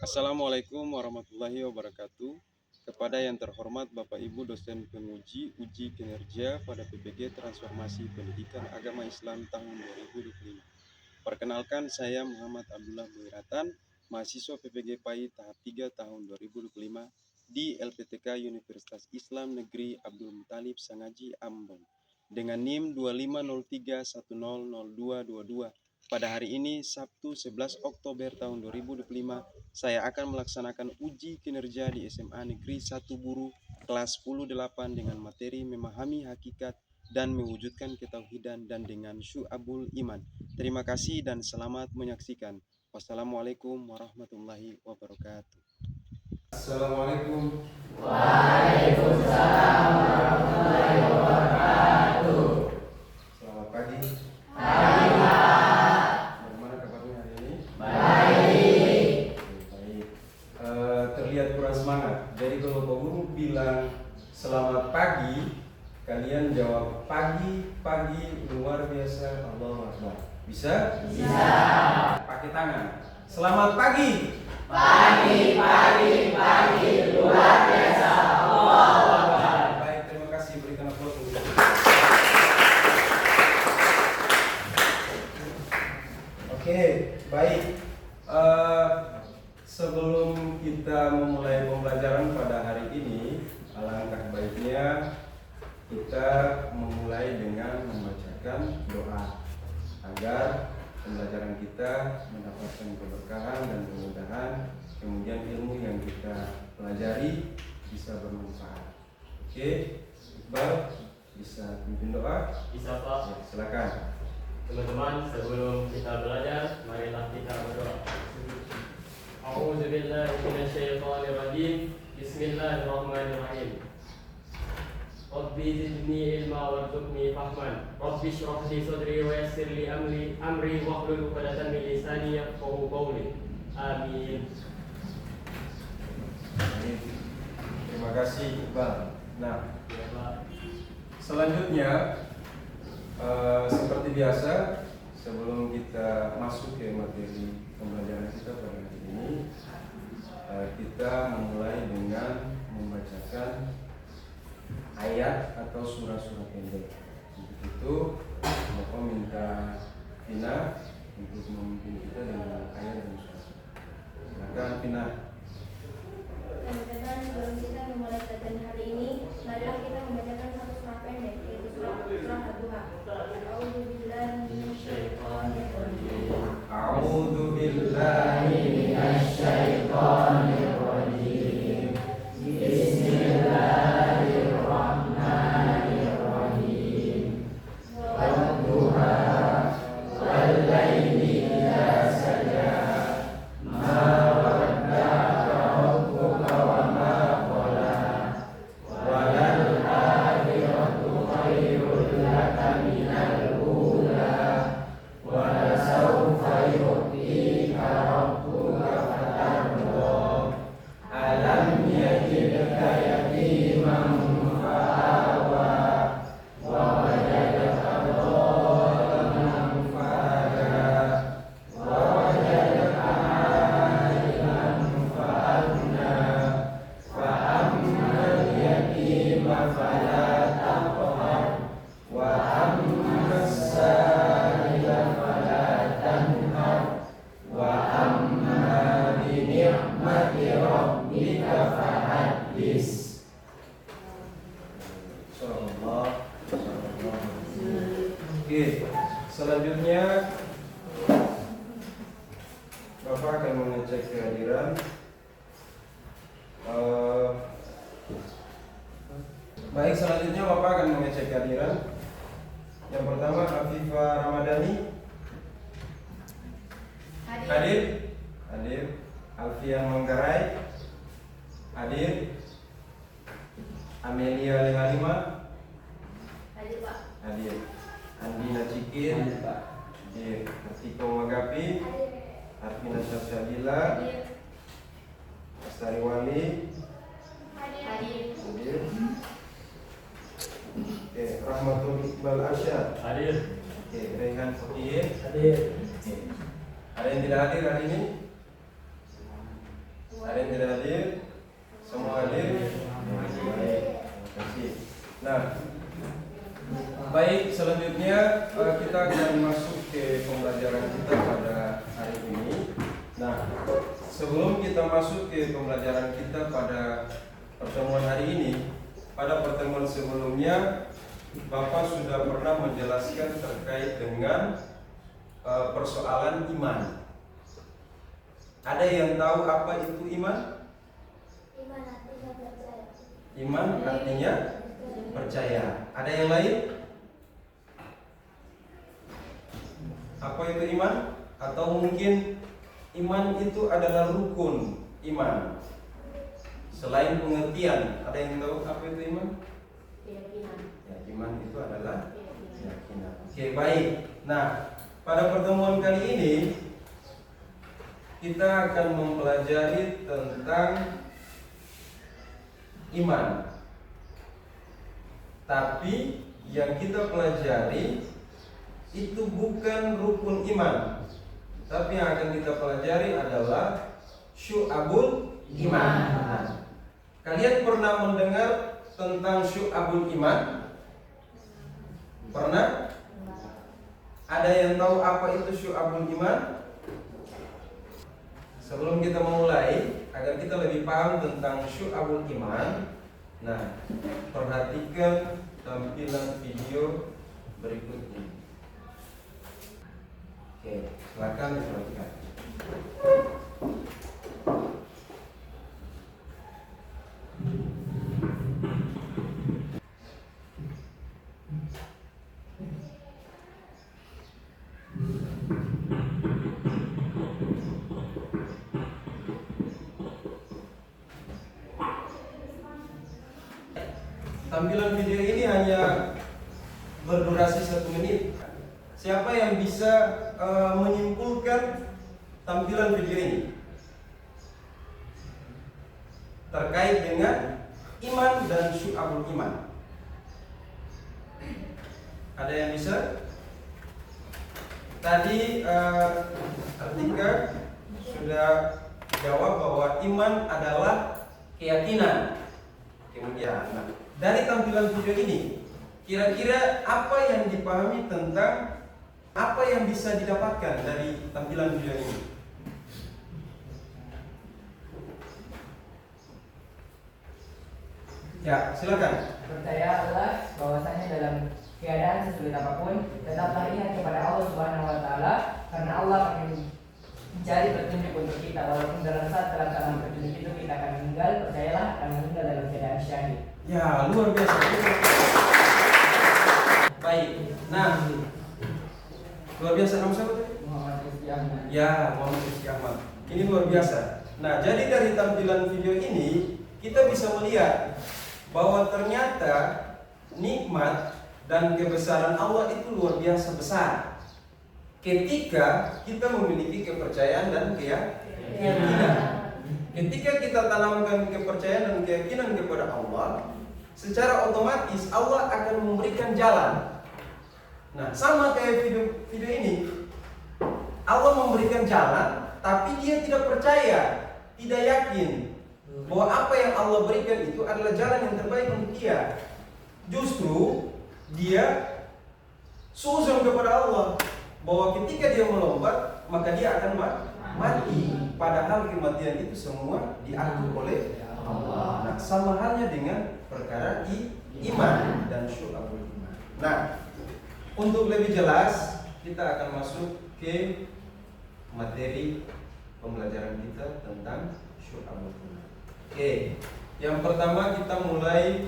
Assalamualaikum warahmatullahi wabarakatuh. Kepada yang terhormat Bapak Ibu dosen penguji uji kinerja pada PPG Transformasi Pendidikan Agama Islam tahun 2025. Perkenalkan, saya Muhammad Abdullah Boyratan, mahasiswa PPG PAI tahap 3 tahun 2025 di LPTK Universitas Islam Negeri Abdul Muthalib Sangaji Ambon dengan NIM 2503100222. Pada hari ini, Sabtu 11 Oktober tahun 2025, saya akan melaksanakan uji kinerja di SMA Negeri 1 Buru kelas 10-8 dengan materi memahami hakikat dan mewujudkan ketauhidan dan dengan syu'abul iman. Terima kasih dan selamat menyaksikan. Wassalamualaikum warahmatullahi wabarakatuh. Assalamualaikum. Waalaikumsalam warahmatullahi wabarakatuh. Selamat pagi. Pagi, Pak. Bagaimana kabarnya hari ini? Baik. Baik. Terlihat kurang semangat. Jadi kalau Pak Guru bilang selamat pagi, kalian jawab pagi, pagi luar biasa, Allahu Akbar. Bisa? Bisa. Pakai tangan. Selamat pagi. Pagi, luar biasa. Allahu Akbar. Baik, terima kasih. Berikan aplaus. Oke, baik. Sebelum kita memulai pembelajaran pada hari ini, alangkah baiknya kita memulai dengan membacakan doa agar pembelajaran kita mendapatkan keberkahan dan kemudahan, kemudian ilmu yang kita pelajari bisa bermanfaat. Oke, Iqbal bisa pimpin doa? Bisa, Pak. Ya, silakan. Teman-teman, sebelum kita belajar, marilah kita berdoa. A'udzubillahi minasyaitonirrajim. Bismillahirrahmanirrahim. Rabbi zidni ilma warzuqni fahman. Rabbi shrah li sadri wa yassir li amri wahlul 'uqdatam min lisani yafqahu qawli. Amin. Baik. Terima kasih, Iqbal. Nah, Ya, Pak. selanjutnya seperti biasa, sebelum kita masuk ke materi pembelajaran kita pada hari ini, kita memulai dengan membacakan ayat atau surah-surah pendek. Untuk itu, Bapak minta Pina untuk memimpin kita dengan ayat dan surah. Silakan, Pina. Teman-teman, sebelum kita memulai pelajaran hari ini, marilah kita membacakan satu surah pendek, yaitu surah Ad-Duha. A'udzu billahi minasyaitonir rajim. Bismillahirrahmanirrahim. Wadduha wal laili idza saja. Ma wadda'aka rabbuka wa ma qala. Walal akhiratu khairul laka minal ula. Wa lasawfa yu'tika rabbuka fatarda. Alam yajidka yatiman fa'awa. Wa wajadaka dhalaman fahada. Wa wajadaka 'ailan fa'agna. Fa ammal yatima fala taqhar. Wa ammas sa'ila fala tanhar. Wa amma bi ni'mati rabbika fahaddits. Oke, selanjutnya Bapak akan mengecek kehadiran. Baik, selanjutnya Bapak akan mengecek kehadiran. Yang pertama, Afifah Ramadhani. Hadir? Hadir. Alfian Manggarai. Hadir. Amelia Lehalima. Hadir, Pak. Hadir. Andina Cikin. Hadir. Artiko Magapi. Arfina Syabila. Astari Wali. Hadir. Hadir. Oke, Rahmatul Iqbal Arsyad. Hadir. Oke, Rehan Fakih. Hadir. Oke. Ada yang tidak hadir hari ini? Ada yang tidak hadir? Semua hadir? Baik, terima kasih. Nah, baik, selanjutnya kita akan masuk ke pembelajaran kita pada hari ini. Nah, sebelum kita masuk ke pembelajaran kita pada pertemuan hari ini, pada pertemuan sebelumnya Bapak sudah pernah menjelaskan terkait dengan persoalan iman. Ada yang tahu apa itu iman? Iman artinya percaya. Iman artinya percaya. Ada yang lain? Apa itu iman? Atau mungkin iman itu adalah rukun iman. Selain pengertian, ada yang tahu apa itu iman? Keyakinan. Ya, iman itu adalah keyakinan. Oke, baik. Nah, pada pertemuan kali ini kita akan mempelajari tentang iman. Tapi yang kita pelajari itu bukan rukun iman. Tapi yang akan kita pelajari adalah syu'abul iman. Nah, kalian pernah mendengar tentang syu'abul iman? Pernah? Ada yang tahu apa itu syu'abul iman? Sebelum kita memulai, agar kita lebih paham tentang syu'abul iman, nah, perhatikan tampilan video berikut ini. Oke, silakan diperhatikan. Tampilan video ini hanya berdurasi 1 menit. Siapa yang bisa menyimpulkan tampilan video ini terkait dengan iman dan syu'abul iman? Ada yang bisa? Tadi Artika sudah jawab bahwa iman adalah keyakinan. Kemudian, nah, dari tampilan video ini, kira-kira apa yang dipahami tentang apa yang bisa didapatkan dari tampilan video ini? Ya, silakan. Percayalah bahwasanya dalam keadaan sesulit apapun, tetaplah ingat kepada Allah Subhanahu wa taala, karena Allah akan mencari petunjuk untuk kita. Walaupun dalam saat dalam petunjuk itu kita akan meninggal, percayalah akan meninggal dalam keadaan syahid. Ya, luar biasa. Baik. Nah, luar biasa. Nama siapa tadi? Muhammad Rizki Ahmad. Ya, Muhammad Rizki Ahmad. Ini luar biasa. Nah, jadi dari tampilan video ini kita bisa melihat bahwa ternyata nikmat dan kebesaran Allah itu luar biasa besar. Ketika kita memiliki kepercayaan dan keyakinan. Ketika kita tanamkan kepercayaan dan keyakinan kepada Allah, secara otomatis Allah akan memberikan jalan. Nah, sama kayak video ini. Allah memberikan jalan, tapi dia tidak percaya, tidak yakin bahwa apa yang Allah berikan itu adalah jalan yang terbaik untuk dia. Justru dia suzon kepada Allah bahwa ketika dia melompat, maka dia akan mati. Padahal kematian itu semua diatur oleh Allah. Nah, sama halnya dengan perkara iman dan syu'abul iman. Nah, untuk lebih jelas kita akan masuk ke materi pembelajaran kita tentang syu'abul iman. Oke, yang pertama kita mulai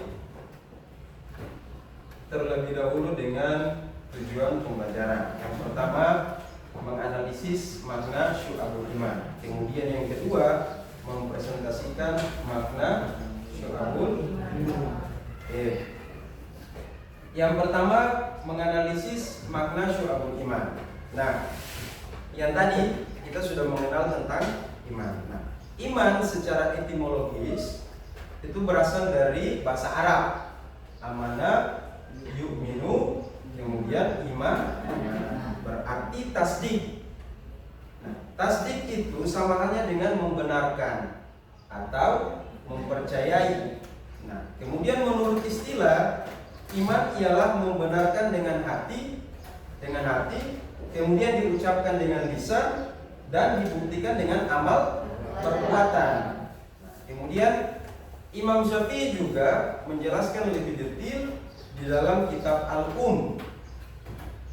terlebih dahulu dengan tujuan pembelajaran. Yang pertama, menganalisis makna syu'abul iman. Kemudian yang kedua, mempresentasikan makna syu'abul iman. Yang pertama, menganalisis makna syu'abul iman. Nah, yang tadi kita sudah mengenal tentang iman. Nah, iman secara etimologis itu berasal dari bahasa Arab. Amana, yu'minu, kemudian iman, berarti tasdik. Nah, tasdik itu sama halnya dengan membenarkan. atau mempercayai. Nah, kemudian menurut istilah, iman ialah membenarkan dengan hati, kemudian diucapkan dengan lisan dan dibuktikan dengan amal perbuatan. Nah, kemudian Imam Syafi'i juga menjelaskan lebih detail di dalam kitab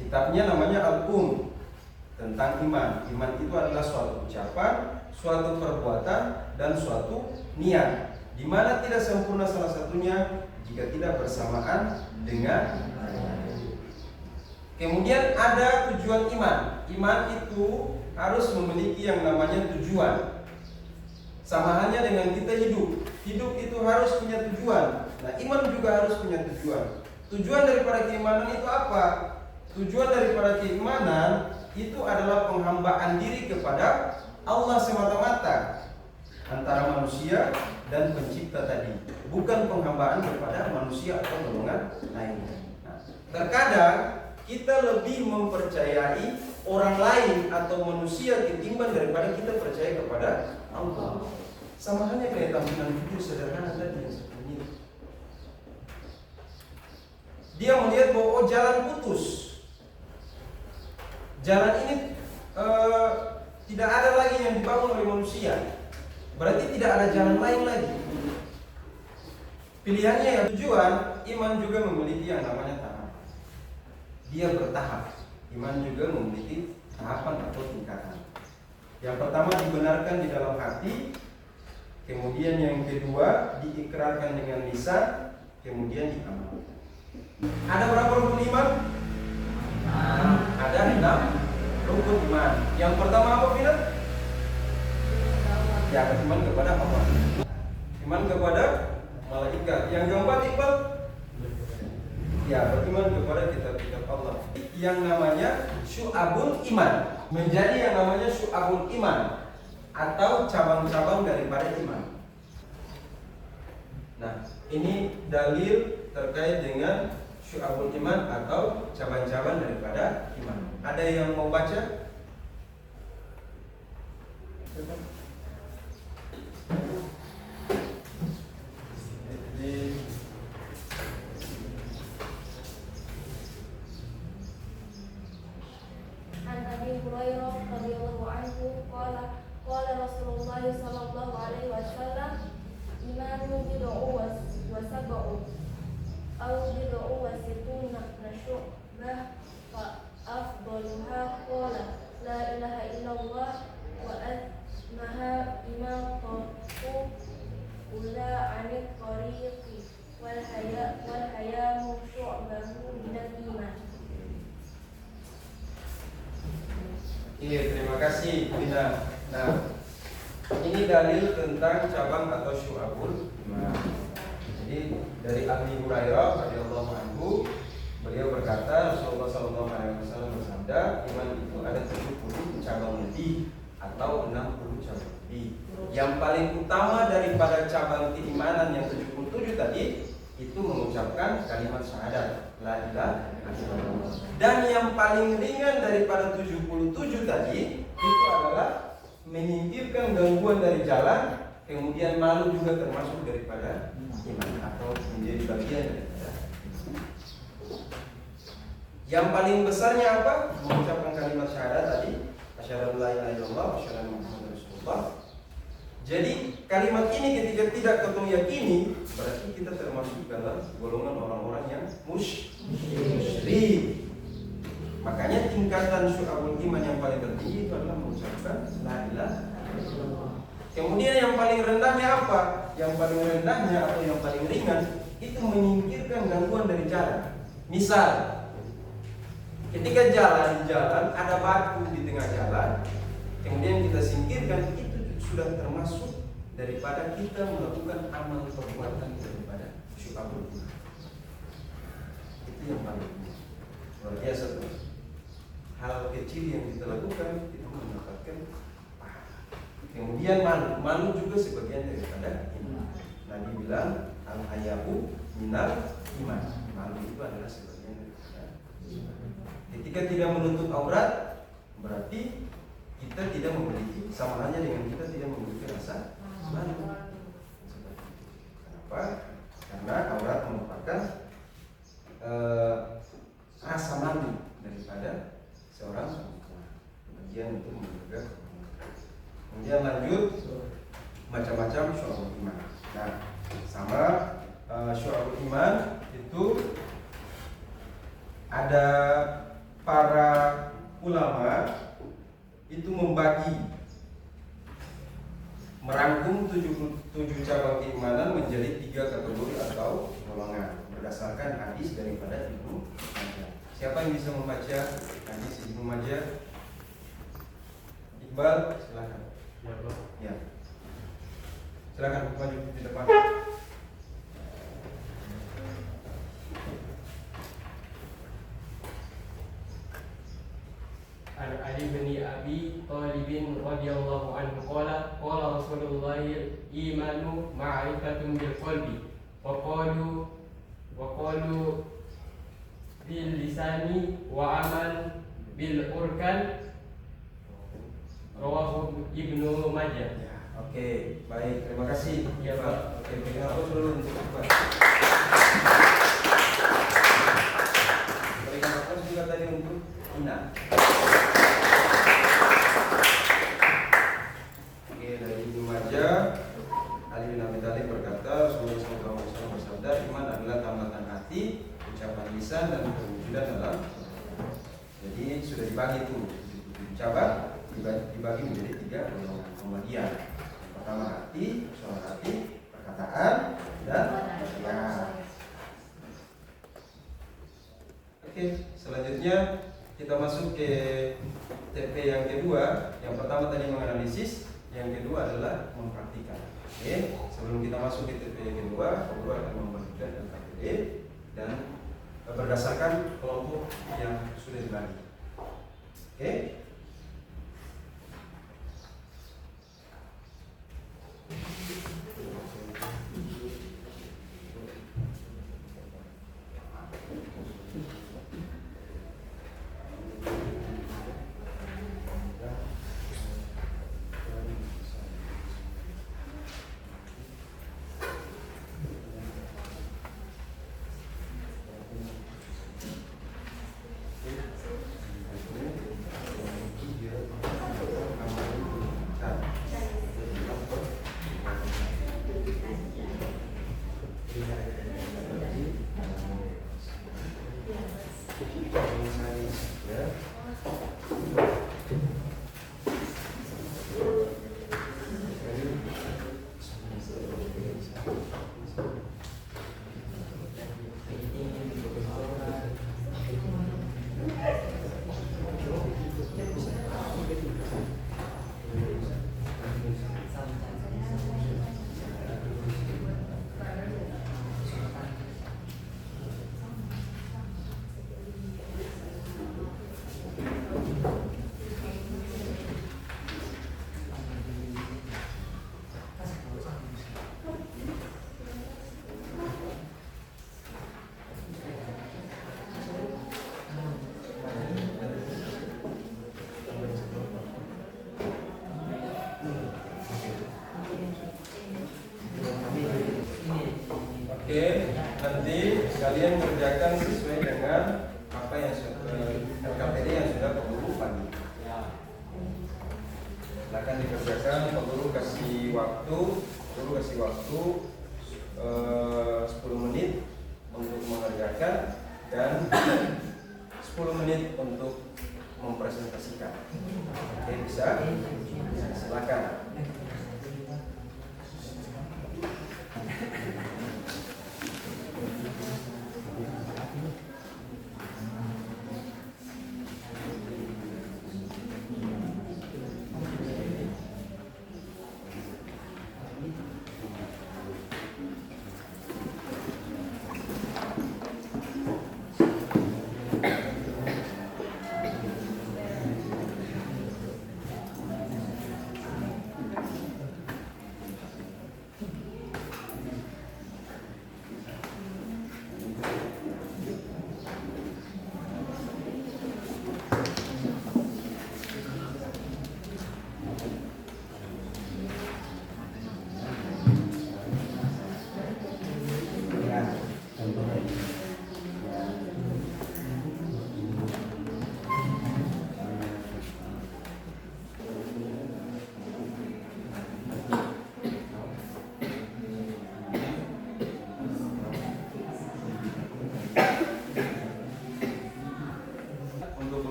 Kitabnya namanya Al-Um, tentang iman. Iman itu adalah suatu ucapan, suatu perbuatan, dan suatu niat, di mana tidak sempurna salah satunya jika tidak bersamaan dengan. Kemudian ada tujuan iman. Iman itu harus memiliki yang namanya tujuan. Sama halnya dengan kita hidup. Hidup itu harus punya tujuan. Nah, iman juga harus punya tujuan. Tujuan daripada keimanan itu apa? Tujuan daripada keimanan itu adalah penghambaan diri kepada Allah semata-mata, antara manusia dan pencipta tadi, bukan penghambaan kepada manusia atau golongan lainnya. Nah, terkadang kita lebih mempercayai orang lain atau manusia ketimbang daripada kita percaya kepada Allah. Sama halnya kayak tampilan video sederhana tadi yang seperti ini. Dia melihat bahwa jalan putus. Jalan ini tidak ada lagi yang dibangun oleh manusia. Berarti tidak ada jalan lain lagi. Pilihannya yang tujuan. Iman juga memiliki yang namanya tahap. Dia bertahap. Iman juga memiliki tahapan atau tingkatan. Yang pertama dibenarkan di dalam hati, kemudian yang kedua diikrarkan dengan lisan, kemudian diamalkan. Ada berapa rukun iman? Ada 6 rukun iman. Yang pertama apa, Fina? Ya, iman kepada Allah, iman kepada malaikat. Yang keempat, Iqbal? Ya, beriman kepada kitab-kitab Allah. Yang namanya syu'abul iman, menjadi yang namanya syu'abul iman, atau cabang-cabang daripada iman. Nah, ini dalil terkait dengan syu'abul iman atau cabang-cabang daripada iman. Ada yang mau baca? An Abi Hurairah radhiyallahu anhu qala Rasulullah sallallahu alaihi wasallam imanu bid'u wa sab'u aw bid'u wa sittuna syu'bah fa afdaluha qala la ilaha illallah wa adnaha imatatu ula 'anil tariqi wal hayamu syu'bahu minal iman. Iya, terima kasih, Bina. Nah, ini dalil tentang cabang atau syu'abul iman. Jadi dari Abi Hurairah radhiyallahu anhu, beliau berkata, Rasulullah sallallahu alaihi wasallam bersabda, iman itu ada 70 cabang lebih atau 60 cabang lebih. Yang paling utama daripada cabang keimanan yang 77 tadi itu mengucapkan kalimat syahadat la ilaha illallah. Dan yang paling ringan daripada 77 tadi itu adalah menyingkirkan gangguan dari jalan, kemudian malu juga termasuk daripada iman atau menjadi bagian daripada. Yang paling besarnya apa? Mengucapkan kalimat syahadat tadi, asyhadu la ilaha illallah wa asyhadu anna muhammadar rasulullah. Jadi kalimat ini ketika tidak kita yakini, berarti kita termasuk dalam golongan orang-orang yang musyrik. Makanya tingkatan syu'abul iman yang paling tertinggi itu adalah mengucapkan la ilaha illallah. Kemudian yang paling rendahnya apa? Yang paling rendahnya atau yang paling ringan itu menyingkirkan gangguan dari jalan. Misal, ketika jalan ada batu di tengah jalan, kemudian kita singkirkan, itu sudah termasuk daripada kita melakukan amal perbuatan daripada syu'abul iman. Itu yang paling luar biasa tuh. Hal kecil yang kita lakukan itu mendapatkan pahala. Kemudian malu juga sebagian daripada iman. Nabi bilang al-hayahu minal iman. Malu itu adalah sebagian daripada iman. Ketika tidak menutup aurat, berarti kita tidak memiliki, sama halnya dengan kita tidak memiliki rasa selalu. Kenapa? Karena aurat merupakan rasa malu daripada seorang perempuan. Bagian untuk menjaga kehormatan. Kemudian lanjut macam-macam syu'abul iman. Nah, sama syu'abul iman itu ada para ulama itu merangkum 7 cabang keimanan menjadi 3 kategori atau golongan berdasarkan hadis daripada Ibnu Majah. Siapa yang bisa membaca hadis Ibnu Majah? Iqbal, silakan. Ya, Bro. Ya. Silakan maju di depan. An Ali bin Abi Thalib radhiyallahu anhu qala Rasulullah imanu ma'rifatun bil qalbi wa qalu bil lisani wa amal bil urkan rawahu Ibnu Majah. Oke, baik, terima kasih. Ya, Pak. Oke, pegang apa dulu untuk Pak? Berikan apa juga tadi untuk Ina. Oke, dari Ibnu Majah, Ali bin Abi Thalib berkata, Rasulullah SAW bersabda, iman adalah tamatan hati, ucapan lisan dan perwujudan dalam. Jadi sudah dibagi tuh, cabang dibagi menjadi 3 golongan pembagian. Pertama hati, suara hati, perkataan, dan ya. Oke, selanjutnya kita masuk ke TP yang kedua. Yang pertama tadi menganalisis, yang kedua adalah mempraktikkan. Oke, sebelum kita masuk ke TP yang kedua, guru akan membagikan LKPD dan berdasarkan kelompok yang sudah dibagi. Oke. Oke, nanti kalian kerjakan sesuai dengan apa yang LKPD yang sudah Pak Guru bagi. Silakan dikerjakan. Pak Guru kasih waktu, 10 menit untuk mengerjakan dan 10 menit untuk mempresentasikan. Oke, bisa? Silakan.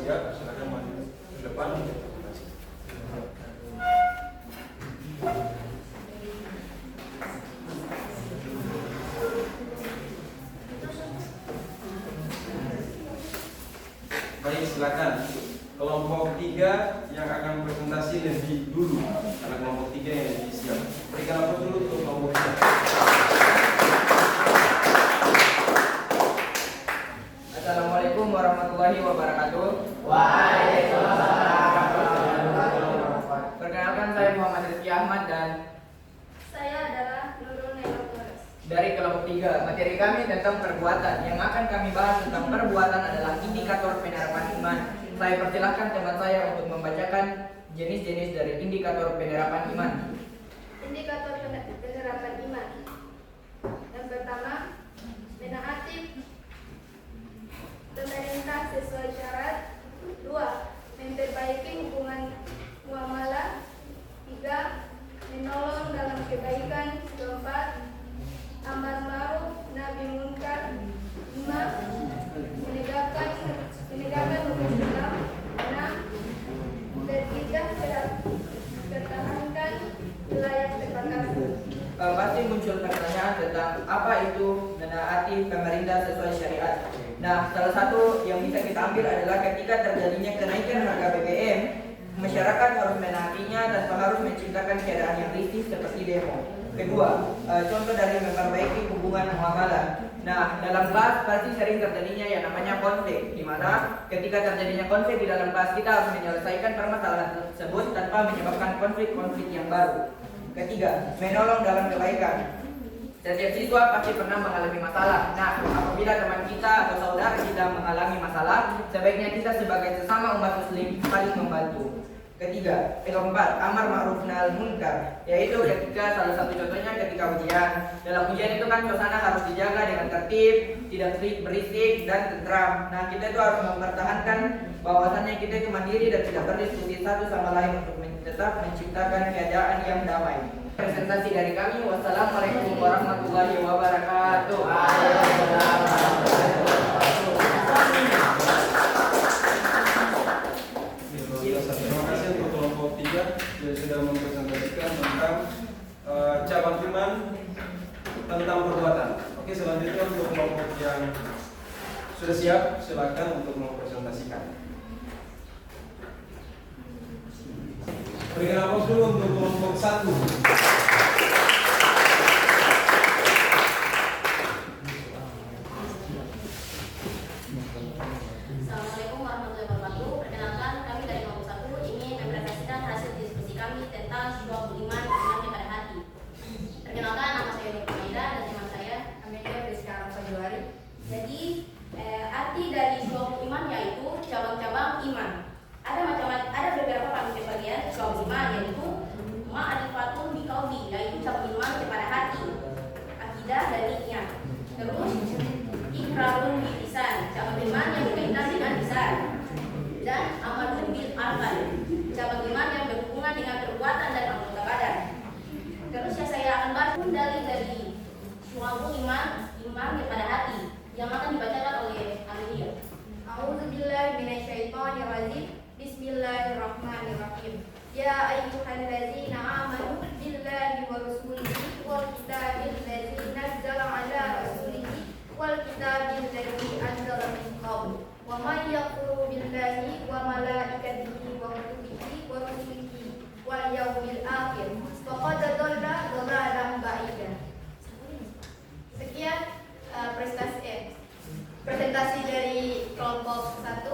3, silakan maju ke depan untuk presentasi. Baik, silakan. Kelompok 3 yang akan presentasi lebih dulu, karena kelompok 3 yang lebih siap. Berikan aplaus dulu untuk kelompok 3. Assalamualaikum warahmatullahi wabarakatuh. Waalaikumsalam warahmatullahi wabarakatuh. Perkenalkan, saya Muhammad Rizky Ahmad dan Saya adalah Nurul Nero Torres. dari kelompok 3. Materi kami tentang perbuatan. Yang akan kami bahas tentang perbuatan adalah indikator penerapan iman. Saya persilahkan teman saya untuk membacakan jenis-jenis dari indikator penerapan iman. Indikator penerapan iman. Yang pertama, menaati pemerintah sesuai syarat. 2. Memperbaiki hubungan muamalah. 3. Menolong dalam kebaikan. 4. Amar ma'ruf nahi munkar. 5. Menegakkan hukum Islam. 6. Berpijak pertahankan wilayah perbatasan. Pasti muncul pertanyaan tentang apa itu menaati pemerintah sesuai syariat. Nah, salah satu yang bisa kita ambil adalah ketika terjadinya kenaikan harga BBM, masyarakat harus menaatinya tanpa harus menciptakan keadaan yang risih seperti demo. Kedua, contoh dari memperbaiki hubungan muamalah. Nah, dalam kelas pasti sering terjadinya yang namanya konflik, di mana ketika terjadinya konflik di dalam kelas kita harus menyelesaikan permasalahan tersebut tanpa menyebabkan konflik-konflik yang baru. Ketiga, menolong dalam kebaikan. Setiap siswa pasti pernah mengalami masalah. Nah, apabila teman kita atau saudara kita mengalami masalah, sebaiknya kita sebagai sesama umat muslim saling membantu. Keempat, amar ma'ruf nahi munkar, yaitu ketika salah satu contohnya ketika ujian. Dalam ujian itu kan suasana harus dijaga dengan tertib, tidak berisik dan tentram. Nah, kita itu harus mempertahankan bahwasannya kita itu mandiri dan tidak berdiskusi satu sama lain untuk tetap menciptakan keadaan yang damai. Presentasi dari kami. Wassalamualaikum warahmatullahi wabarakatuh. Terima kasih untuk kelompok 3 yang sudah mempresentasikan tentang cabang iman tentang perbuatan. Oke, selanjutnya untuk kelompok yang sudah siap, silakan untuk mempresentasikan. Berikan aplaus dulu untuk kelompok 1. Assalamualaikum warahmatullahi wabarakatuh. Perkenalkan, kami dari kelompok 1 ingin mempresentasikan hasil diskusi kami tentang syu'abul iman kepada hati. Perkenalkan, nama saya Nur Maida dan teman saya Amelia Friska Fajwari. Jadi, arti dari syu'abul iman yaitu cabang-cabang iman. Ada beberapa pembagian syu'abul iman, yaitu ma'rifatun biqauli, yaitu cabang iman kepada hati, akidah dan niat. Terus ikrarun bil lisan, cabang iman yang berkaitan dengan lisan, dan amalun bil arkan, cabang iman yang berhubungan dengan perbuatan dan anggota badan. Terus yang saya akan bahas pun dari syu'abul iman kepada hati yang akan dibacakan oleh Amelia. A'udzubillahi minasyaitonirrajim. Bismillahirrahmanirrahim. Ya ayyuhallazina amanu billahi wa rasulihi wal kitabil ladzi nazzala ala rasulihi wal kitabil ladzi anzala min qabl. Wa may yakfur billahi wa malaikatihi wa kutubihi wa rusulihi wal yawmil akhir faqad dhalla dhalalan ba'ida. Sekian presentasi dari kelompok 1.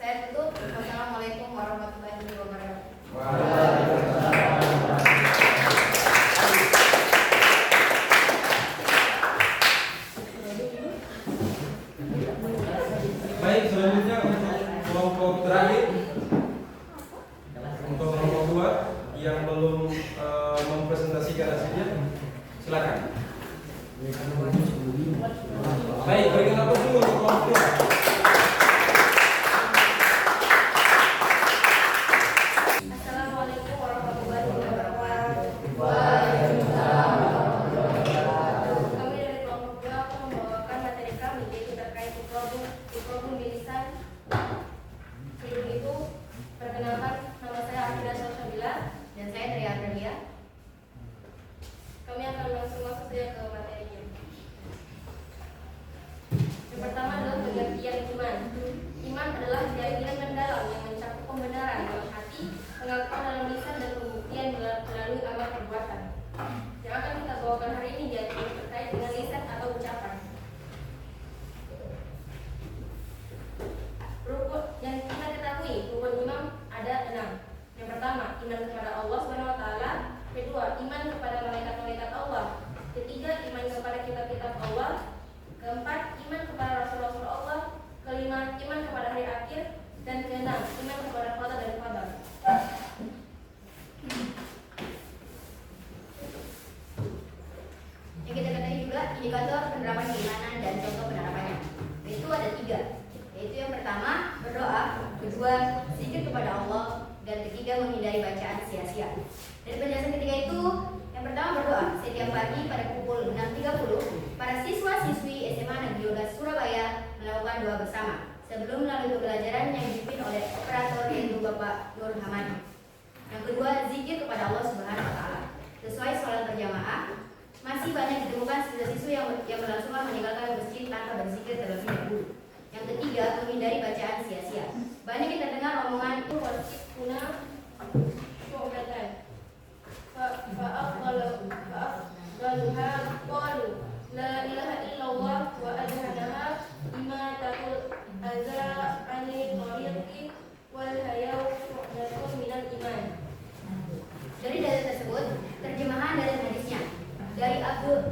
Saya tutup. Wassalamualaikum warahmatullahi wabarakatuh. Baik, selanjutnya untuk kelompok terakhir, untuk kelompok 2 yang belum mempresentasikan hasilnya, silakan. Baik, berikan aplaus dulu untuk kelompok 2. Assalamualaikum warahmatullahi wabarakatuh. Kami dari kelompok 2 akan membawakan materi kami yaitu terkait mikrofon bilisan kedua, zikir kepada Allah, dan ketiga, menghindari bacaan sia-sia. Dari penjelasan ketiga itu, yang pertama berdoa. Setiap pagi pada pukul 6.30, para siswa-siswi SMA Negeri 12 Surabaya melakukan doa bersama sebelum melalui pembelajaran yang dipimpin oleh operator yaitu Bapak Nur Hamadi. Yang kedua, zikir kepada Allah Subhanahu wa Ta'ala. Sesuai sholat berjamaah, masih banyak ditemukan siswa-siswi yang berlangsungan meninggalkan masjid tanpa berzikir terlebih dahulu. Yang ketiga, menghindari bacaan sia-sia. Banyak kita dengar omongan itu kuna syu'batan fa'afdaluha qalu la ilaha illallah wa adhanaha bima taqul azza anil qariqi wal hayau syu'batun minal iman. Dari dalil tersebut, terjemahan dari hadisnya dari Abu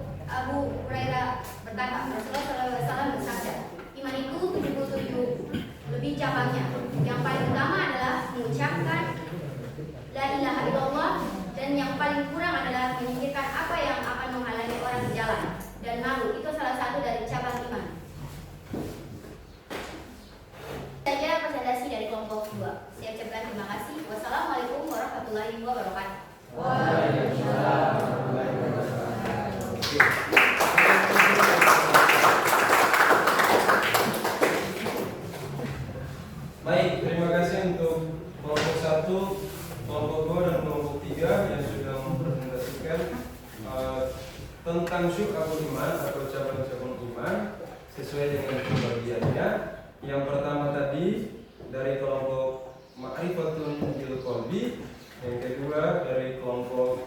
Hurairah berkata, Rasulullah SAW bersabda, iman itu 77 lebih cabangnya. Yang paling utama adalah mengucapkan la ilaha illallah, dan yang paling kurang adalah menyingkirkan apa yang akan menghalangi orang berjalan dan malu. Itu salah satu dari cabang iman. Saja presentasi dari kelompok 2. Saya ucapkan terima kasih. Wassalamualaikum warahmatullahi wabarakatuh. Waalaikumsalam. Baik, terima kasih untuk kelompok 1, kelompok 2, dan kelompok 3 yang sudah mempresentasikan tentang syu'abul iman atau cabang-cabang iman sesuai dengan pembagiannya. Yang pertama tadi dari kelompok ma'rifatun bil qalbi, yang kedua dari kelompok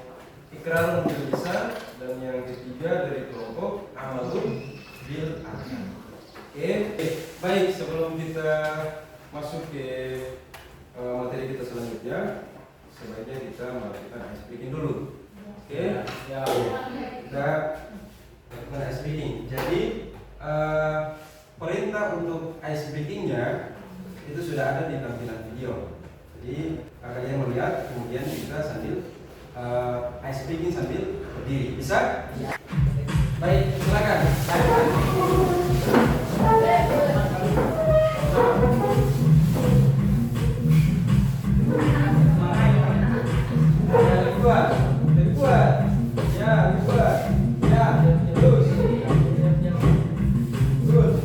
ikrarun bil lisan, dan yang ketiga dari kelompok amalun bil arkan. Oke, baik, sebelum kita masuk ke materi kita selanjutnya, sebaiknya kita melakukan ice breaking dulu. Oke, kita lakukan ice breaking. Jadi perintah untuk ice breakingnya itu sudah ada di tampilan video. Jadi kalian melihat, kemudian kita sambil ice breaking sambil berdiri. Bisa? Baik, silakan. Lebih kuat. Ya, lebih kuat. Ya, terus. Terus.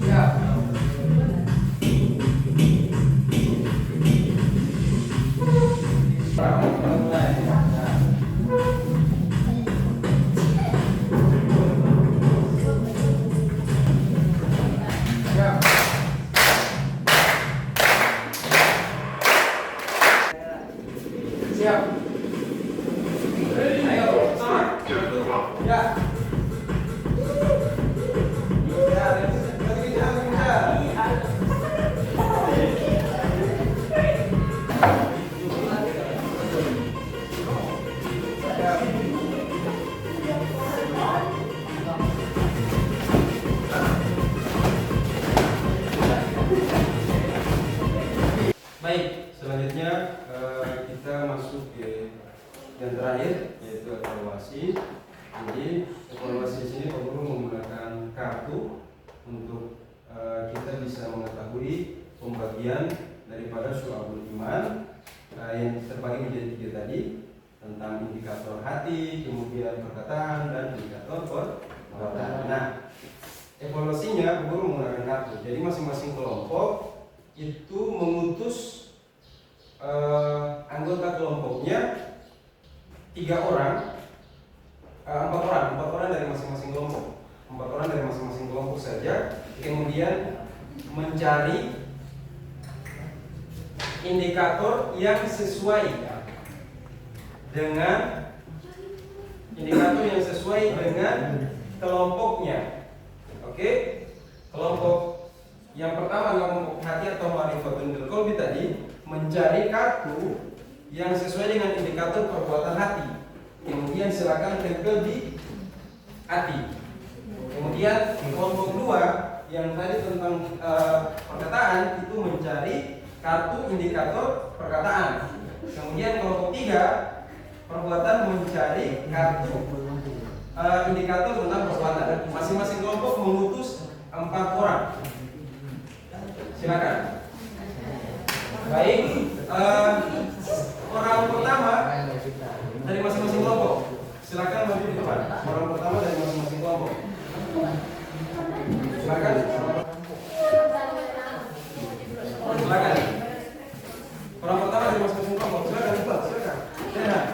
Siap. Mulai. Siap. Siap. Ayo, start. Ya. Ya, baik, selanjutnya kita masuk ke yang terakhir, yaitu evaluasi. Jadi evaluasi di sini perlu menggunakan kartu untuk kita bisa mengetahui pembagian daripada syu'abul iman yang terbagi menjadi 3 tadi, tentang indikator hati, kemudian perkataan, dan indikator perbuatan. Nah, evaluasinya perlu menggunakan kartu. Jadi masing-masing kelompok itu mengutus anggota kelompoknya 4 orang dari masing-masing kelompok. 4 orang dari masing-masing kelompok saja, kemudian mencari indikator yang sesuai dengan kelompoknya. Oke? Kelompok yang pertama, kelompok hati atau ma'rifatun bil qalbi tadi, mencari kartu yang sesuai dengan indikator perbuatan hati. Kemudian silakan tempel di hati. Kemudian kelompok 2 yang tadi tentang perkataan itu mencari kartu indikator perkataan. Kemudian kelompok 3 perbuatan mencari kartu indikator tentang perbuatan. Masing-masing kelompok mengutus 4 orang. Silakan. Baik, orang pertama dari masing-masing kelompok. Silakan maju di depan. Orang pertama dari masing-masing kelompok. Silakan. Silakan. Orang pertama dari masing-masing kelompok. Silakan, silakan. Ya.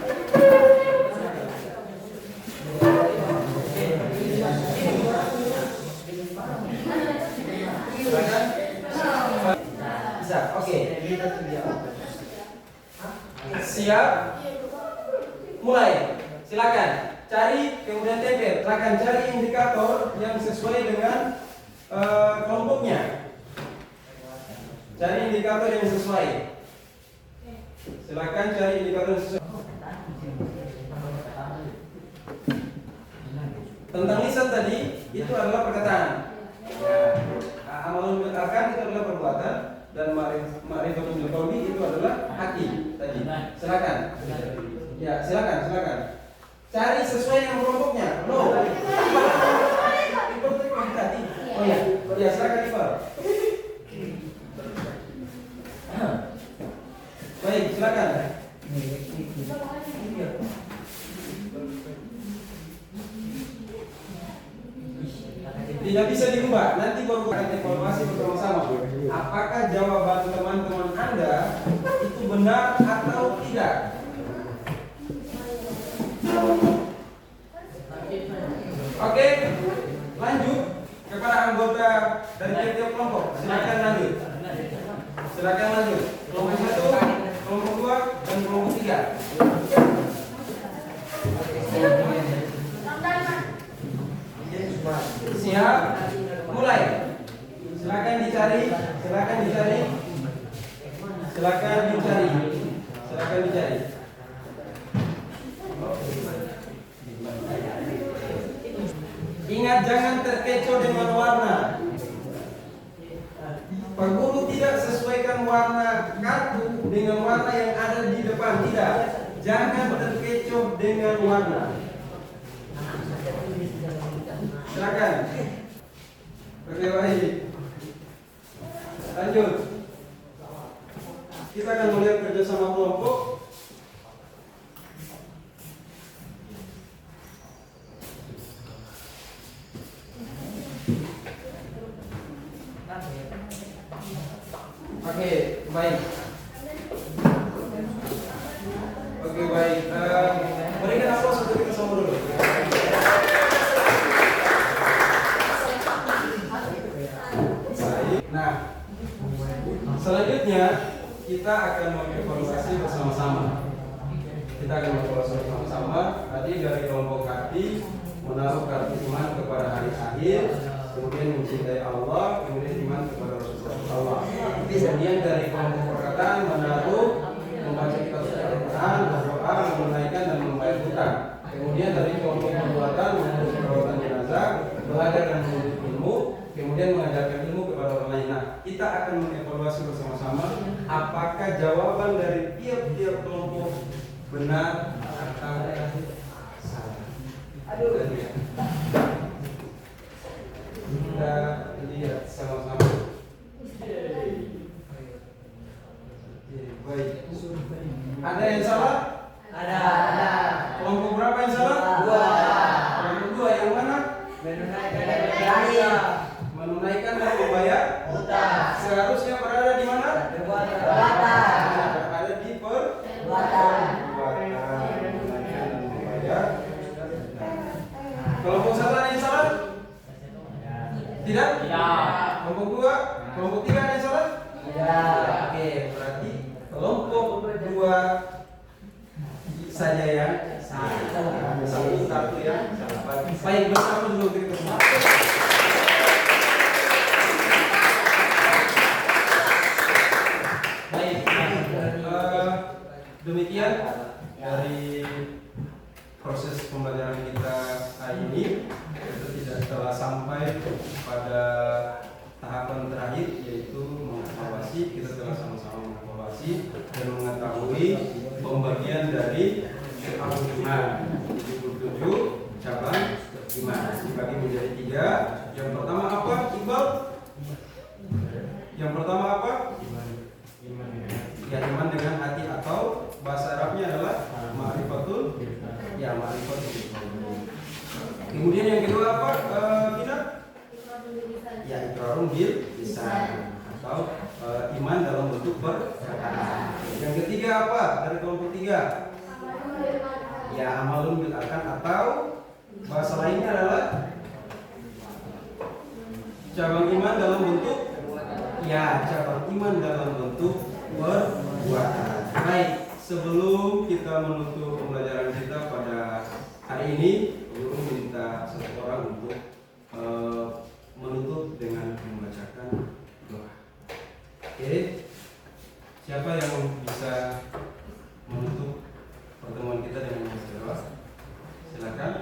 Silakan. Bisa. Oke. Siap. Mulai. Silakan. Cari kemudian tempel. Silakan cari indikator yang sesuai dengan kelompoknya. Cari indikator yang sesuai. Silakan cari indikator yang sesuai. Tentang lisan tadi itu adalah perkataan. Amalun bil arkan itu adalah perbuatan dan ma'rifatul bil qauli itu adalah hati tadi. Silakan. Ya, silakan. Cari sesuai dengan kelompoknya. No. Tadi. Oh ya. Ya, silakan Iqbal. Baik, silakan. Tidak bisa dirubah. Nanti baru akan evaluasi bersama-sama. Apakah jawaban teman-teman Anda itu benar atau tidak? Oke, lanjut kepada anggota dari tiap-tiap kelompok. Silakan lanjut. Kelompok 1, kelompok 2, dan kelompok 3. Siap, mulai. Silakan dicari. Ingat, jangan terkecoh dengan warna. Pak Guru tidak sesuaikan warna kartu dengan warna yang ada di depan. Tidak. Jangan terkecoh dengan warna. Silakan. Oke, baik. Lanjut. Kita akan melihat kerjasama kelompok. Oke, baik. Berikan aplaus untuk kita semua dulu. Nah, selanjutnya kita akan mengevaluasi bersama-sama. Tadi dari kelompok hati menaruh kartu iman kepada hari akhir, kemudian mencintai Allah, kemudian iman kepada Rasulullah. Kemudian dari kelompok perkataan menaruh membaca kitab suci Al-Quran, berdoa, menunaikan dan membayar hutang. Kemudian dari kelompok perbuatan mengurus perawatan jenazah, belajar dan menuntut ilmu, kemudian mengajarkan ilmu kepada orang lain. Nah, kita akan mengevaluasi bersama-sama apakah jawaban dari tiap-tiap kelompok benar atau salah. Kita lihat sama-sama. Baik. Ada yang salah? Ada. Kelompok berapa yang salah? 2. Kelompok 2 yang mana? Menunaikan dan membayar hutang. Seharusnya berada di mana? Berada di perbuatan. Menunaikan dan membayar. Kelompok 1 ada yang salah? Tidak? Kelompok 2? Kelompok 3 ada yang salah? Oke, berarti kelompok 2 saja yang salah. Satu yang salah. Baik, bersama dulu kita semua. Baik, demikian dari proses pembelajaran kita hari ini. Kita tidak telah sampai pada tahapan terakhir, yaitu mengevaluasi. Kita telah sama-sama mengevaluasi dan mengetahui pembagian dari syu'abul iman. 77 cabang iman dibagi menjadi 3. Yang pertama apa, Iqbal? Yang pertama iman dalam bentuk perkataan. Yang ketiga apa dari kelompok 3? Ya, amalun bil arkan, atau bahasa lainnya adalah cabang iman dalam bentuk cabang iman dalam bentuk perbuatan. Baik, sebelum kita menutup pembelajaran kita pada hari ini, guru minta satu orang untuk menutup dengan membacakan doa. Oke, siapa yang bisa menutup pertemuan kita dengan membaca doa? Silakan.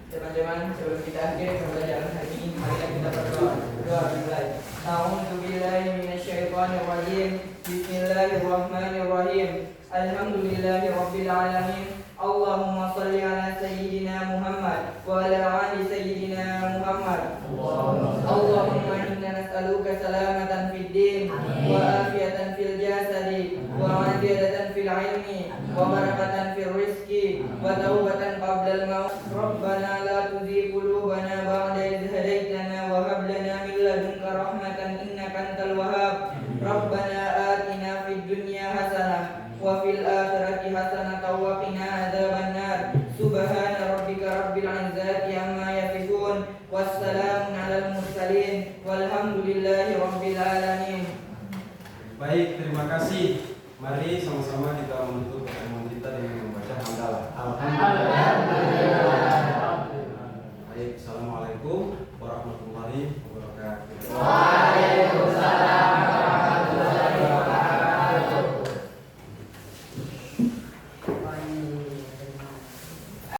Teman-teman, sebelum kita akhiri pembelajaran hari ini, mari kita berdoa. Doa dimulai. A'udzu billahi minasyaitonir rajim. Bismillahirrahmanirrahim. Alhamdulillahi rabbil alamin. Allahumma shalli ala sayyidina Muhammad wa ala ali sayyidina Muhammad. Allahumma inna nas'aluka salamatan fid din wa afiyatan fil jasadi wa afiyatan fil ilmi wa barakatan fil rizqi wa tawbatan qabla al maut. Rabbana la tuzigh qulubana ba'da idh hadaytana wa hab lana min ladunka rahmatan innaka antal wahhab. Rabbana atina fid dunya hasanah wa fil akhirati hasanah wa qina adzabannar. Subhana rabbika rabbil izzati amma yasifun wassalamun alal mursalin walhamdulillahi rabbil alamin. Baik, terima kasih. Mari sama-sama kita menutup pertemuan kita dengan membaca hamdalah. Alhamdulillah. Baik, assalamualaikum warahmatullahi wabarakatuh.